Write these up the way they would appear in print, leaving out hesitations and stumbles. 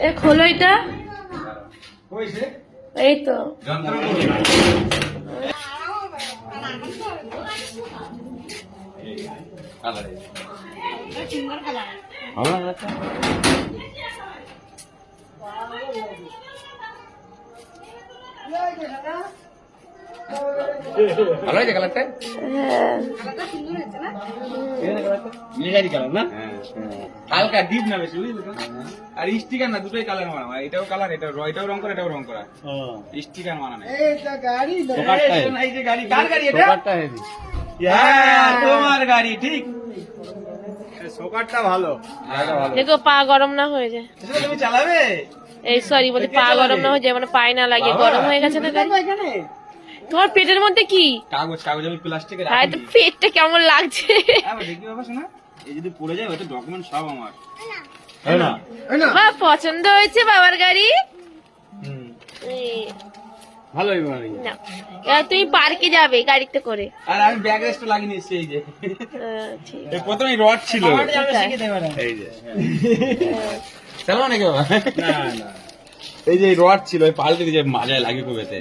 এ খোলো এটা, এই তো ভালো হয়েছে কালারটা? হালকা ডিপ না বেশি, বুঝলি তো? আর স্টিকার না, দুটোই কালার মানা, এটাও কালার, এটাও রং করা, এটাও রং করা, স্টিকার মানা নাই। এই যে গাড়ি, কার গাড়ি এটা? তোমার গাড়ি, ঠিক। সোকারটা ভালো, দেখো পা গরম না হয়ে যায়। তুমি চালাবে? এই সরি বলি, পা গরম না হয়ে যায়, মানে পায়ে না লাগে, গরম হয়ে গেছে না গাড়ি। তোমার পেটের মধ্যে কি? কাগজ, আমি প্লাস্টিকের। হ্যাঁ, তো পেটটা কেমন লাগছে? দেখি বাবা, শোনা, এই যদি পড়ে যায় ওটা ডকুমেন্ট সব আমার। পছন্দ হয়েছে বাবার গাড়ি? ভালো। না, তুমি পার্কে যাবে গাড়িতে করে। আর আমি ব্যাগ রেস্ট লাগিয়ে নিয়েছি। এই যে ঠিক প্রথমে রড ছিল, এই যে চালাও নাকি বাবা? না, এই যে রড ছিল, পাল্টে দিয়ে মাজায় লাগিয়ে কবেতে।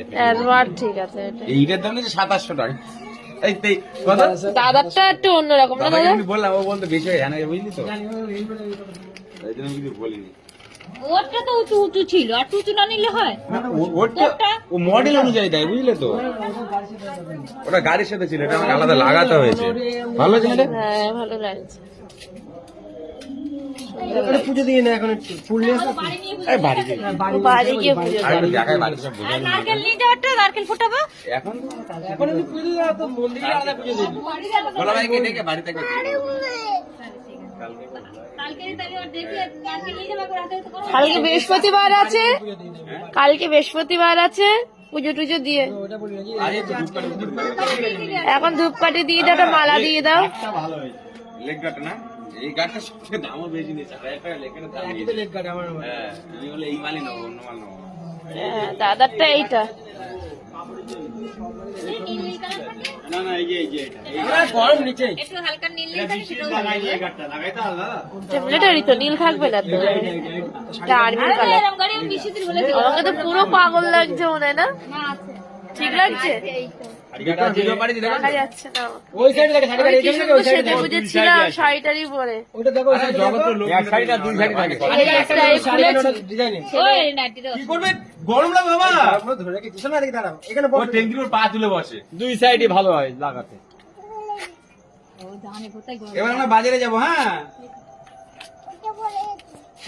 রড ঠিক আছে। এইটার দাম নিচ্ছে 2700 টাকা। দাদারটা একটু অন্যরকম না দাদা? বললাম, ও বলতে বেশি হয়ে জানা, বুঝলি তো, এই জন্য কিছু বলিনি। ওটা তো উঁচু উঁচু ছিল, আর উঁচু না নিলে হয়? ও মডেল অনুযায়ী দেয়, বুঝলে তো, ওটা গাড়ির সাথে ছিল, এটা আমাকে আলাদা লাগাতে হয়েছে। ভালো আছে না? হ্যাঁ, ভালো লাগছে। পুজো দিয়ে না এখন, ফুল নিয়ে আসো। বাড়ি গিয়ে পুজো দেখায়, বাড়ি সব বোঝা। নারকেল নিয়ে যাওয়াটা, নারকেল ফোটাবো এখন পুজো দেওয়া তো মন্দিরে আলাদা পুজো দিবি। বলা ভাইকে ডেকে বাড়িতে কালকে বৃহস্পতিবার আছে, কালকে বৃহস্পতিবার আছে, পুজো টুজো দিয়ে এখন ধূপকাঠি দিয়ে দাও, একটা মালা দিয়ে দাও। ভালো হয়েছে লেগ গাটা না, এই গাটটা সবচেয়ে দামও বেশি নিয়েছে, 1000 টাকা লেগ গাটা দাম নিয়েছে। লেগ গার্ড আমার। হ্যাঁ, আমি বলে এই মালই নেবো, অন্য মাল নেবো। হ্যাঁ, দাদারটা এইটা। না না, এই যে এটা গরম নিচে একটু হালকা নীল লাগাইতে হবে দাদা। মিলিটারি তো নীল থাকবে না তো, আর্মি কালার। আমাকে তো পুরো পাগল লাগছে মনে হয় না? ঠিক লাগছে? দেখা যাচ্ছে না। ওই সাইডে দেখে শাড়ি গাড়ি, কি সুন্দর সেজে বুঝেছিলাম শাড়িটারি পরে। ওটা দেখো, ওই সাইডে দেখো, এক সাইড আর দুই সাইড থাকে। ডিজাইনে ওই নাইটিটা কি করবে? গরম লাগে বাবা। আমরা ধরে রেখেছি, শোনা দেখি দাঁড়াও, এখানে ও ট্যাঙ্কির উপর পা তুলে বসে। দুই সাইডই ভালো হয় লাগাতে। ও জানে কোথায় গরম। এবার আমরা বাজারে যাবো। হ্যাঁ,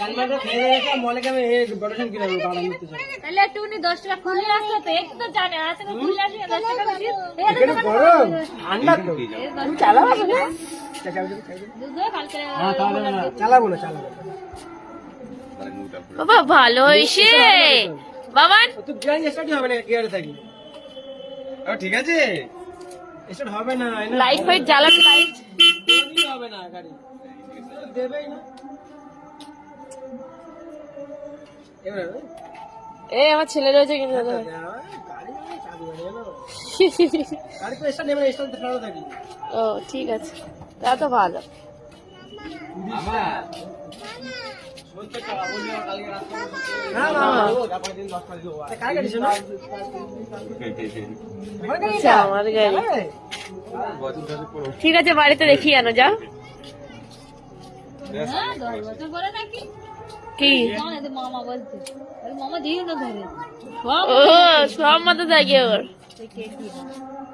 কালমাটা খেয়ে রেখে মলে কেমন এই বড়শন কিনে দেবো, কারণ নিতে চাই। তাহলে একটু উনি 10 টাকা খুলে আসতো তো, একটু তো জানে, আছে না খুলে আসে 10 টাকা বেশি। এখানে গরম ঠান্ডা তো, তুমি চালাবো না? দুধে হালকা চালাবো না, চালাবো। বাবা ভালো হয়েছে বাবা। তো গাড়ি স্টার্ট হবে না, গিয়ারে থাকি। ঠিক আছে, স্টার্ট হবে না, লাইট ফাইট জ্বালানো, লাইট হবে না গাড়ি দেবেই না। এবারে এই আমার ছেলে রয়েছে কিন্তু দাদা। গাড়ি চাবি বানিয়ে গাড়ি তো স্টার্ট নেবে, স্টার্ট ফেরানো থাকি। ও ঠিক আছে, তা তো ভালো। বাবা না না, কার গাড়ি শোনা? আচ্ছা, আমার গাড়ি। ঠিক আছে, বাড়িতে রেখে আনো, যাও। হ্যাঁ 10 বছর পরে নাকি কি? জানে তো মামা বলতে, আরে মামা দিও না ধরে ও সব মতো থাকে ওর।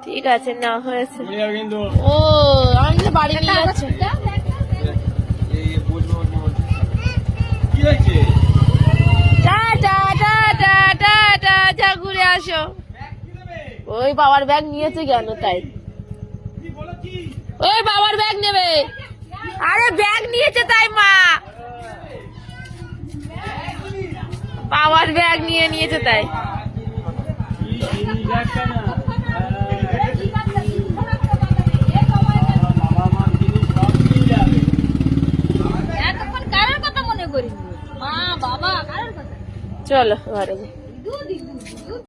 ঠিক আছে, না হয়েছে। ও আমি তো বাড়ি নিয়ে যাচ্ছি। কি হয়েছে? টাটা টাটা টাটা, যা ঘুরে আসো। ওই বাবার ব্যাগ নিয়েছে কেন তাই? ওই বাবার ব্যাগ নেবে, আরে ব্যাগ নিয়েছে তাই মা, বাবার ব্যাগ নিয়েছে তাই। এতক্ষণ কারোর কথা মনে করিনি, মা বাবা কারোর কথা। চলো ঘরে যাই।